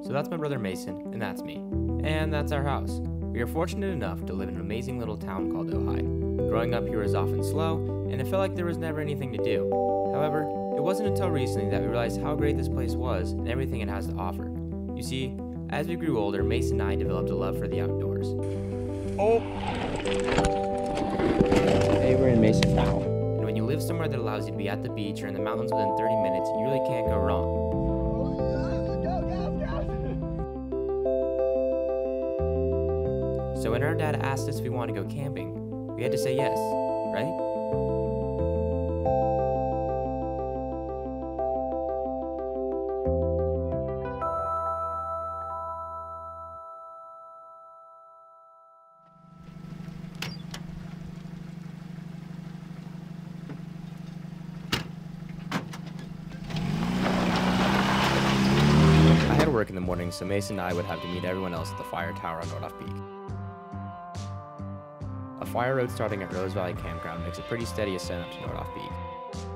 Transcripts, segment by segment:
So that's my brother Mason, and that's me. And that's our house. We are fortunate enough to live in an amazing little town called Ojai. Growing up here was often slow, and it felt like there was never anything to do. However, it wasn't until recently that we realized how great this place was and everything it has to offer. You see, as we grew older, Mason and I developed a love for the outdoors. Oh! Hey, we're in Mason now. And when you live somewhere that allows you to be at the beach or in the mountains within 30 minutes, you really can't go wrong. So when our dad asked us if we wanted to go camping, we had to say yes, right? I had work in the morning, so Mason and I would have to meet everyone else at the fire tower on Nordoff Peak. A fire road starting at Rose Valley Campground makes a pretty steady ascent up to Nordoff Peak.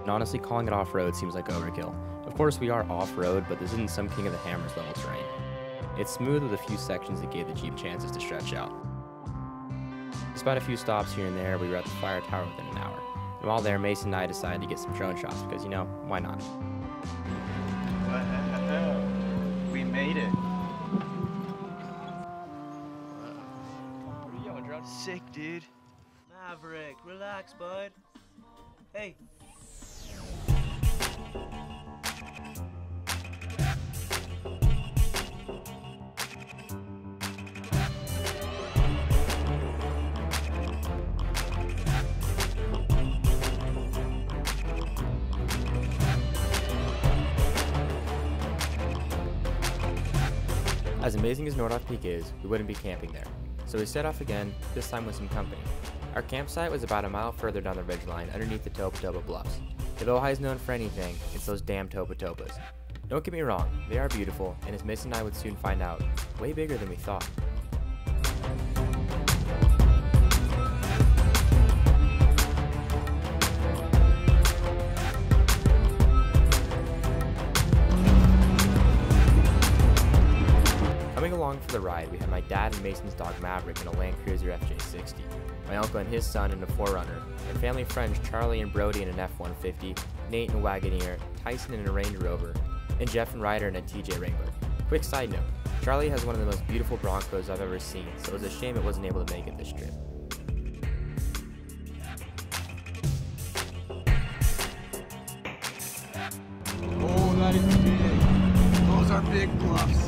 And honestly, calling it off-road seems like overkill. Of course, we are off-road, but this isn't some King of the Hammers level terrain. It's smooth with a few sections that gave the Jeep chances to stretch out. Despite a few stops here and there, we were at the fire tower within an hour. And while there, Mason and I decided to get some drone shots because, you know, why not? Wow, we made it. What are you yelling, Drone? Sick, dude. Maverick, relax, bud. Hey. As amazing as Nordoff Peak is, we wouldn't be camping there. So we set off again, this time with some company. Our campsite was about a mile further down the ridgeline underneath the Topa Bluffs. If Ojai is known for anything, it's those damn Topas. Don't get me wrong, they are beautiful, and as Mason and I would soon find out, way bigger than we thought. Coming along for the ride, we had my dad and Mason's dog Maverick in a Land Cruiser FJ60, my uncle and his son in a 4Runner, and family friends Charlie and Brody in an F-150, Nate in a Wagoneer, Tyson in a Range Rover, and Jeff and Ryder in a TJ Wrangler. Quick side note, Charlie has one of the most beautiful Broncos I've ever seen, so it was a shame it wasn't able to make it this trip. Oh, that is big. Those are big bluffs.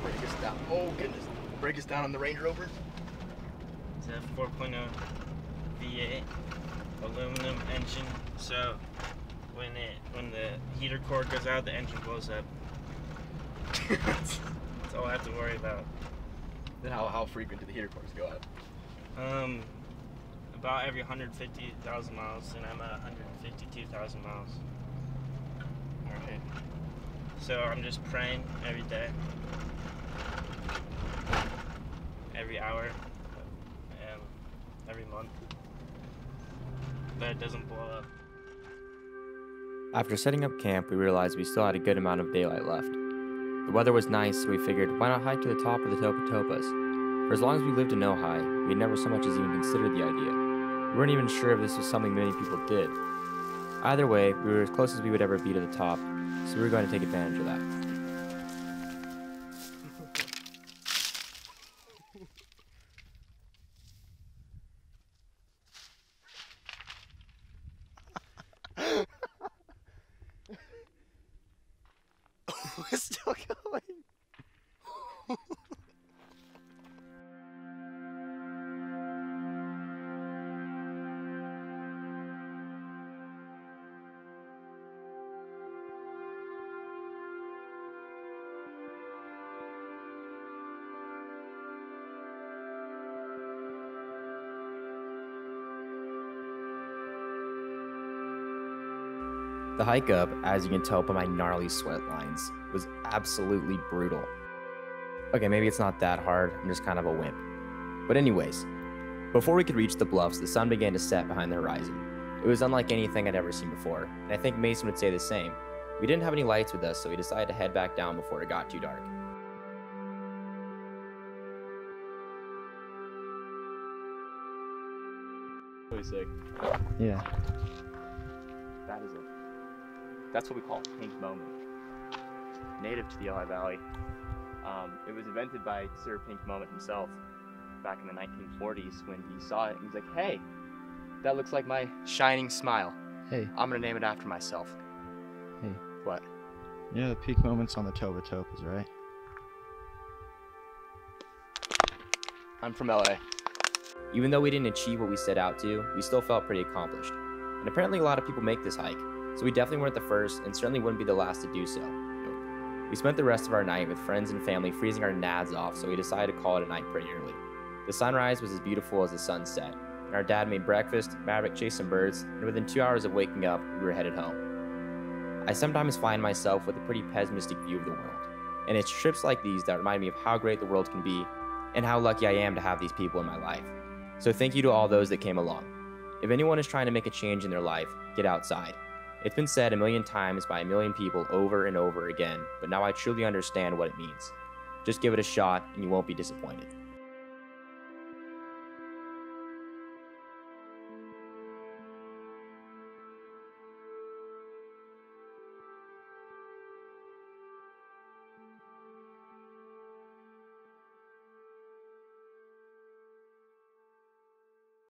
Break us down. Oh goodness. Break us down on the Range Rover. It's a 4.0 V8 aluminum engine. So when the heater cord goes out, the engine blows up. That's all I have to worry about. Then how frequent do the heater cores go out? About every 150,000 miles, and I'm at 152,000 miles. Alright. So I'm just praying every day, every hour, and every month that it doesn't blow up. After setting up camp, we realized we still had a good amount of daylight left. The weather was nice, so we figured, why not hike to the top of the Topas? For as long as we lived in Ojai, we never so much as even considered the idea. We weren't even sure if this was something many people did. Either way, we were as close as we would ever be to the top, so we were going to take advantage of that. We're still going. The hike up, as you can tell by my gnarly sweat lines, was absolutely brutal. Okay, maybe it's not that hard, I'm just kind of a wimp. But anyways, before we could reach the bluffs, the sun began to set behind the horizon. It was unlike anything I'd ever seen before, and I think Mason would say the same. We didn't have any lights with us, so we decided to head back down before it got too dark. Really sick. Yeah. That is it. That's what we call a pink moment. Native to the Ojai Valley. It was invented by Sir Pink Moment himself back in the 1940s when he saw it and he's like, hey, that looks like my shining smile. Hey. I'm gonna name it after myself. Hey. What? You know the peak moments on the Topas, right? I'm from LA. Even though we didn't achieve what we set out to, we still felt pretty accomplished. And apparently a lot of people make this hike, so we definitely weren't the first and certainly wouldn't be the last to do so. We spent the rest of our night with friends and family freezing our nads off, so we decided to call it a night pretty early. The sunrise was as beautiful as the sunset, and our dad made breakfast, Maverick chased some birds, and within 2 hours of waking up, we were headed home. I sometimes find myself with a pretty pessimistic view of the world, and it's trips like these that remind me of how great the world can be and how lucky I am to have these people in my life. So thank you to all those that came along. If anyone is trying to make a change in their life, get outside. It's been said a million times by a million people over and over again, but now I truly understand what it means. Just give it a shot and you won't be disappointed.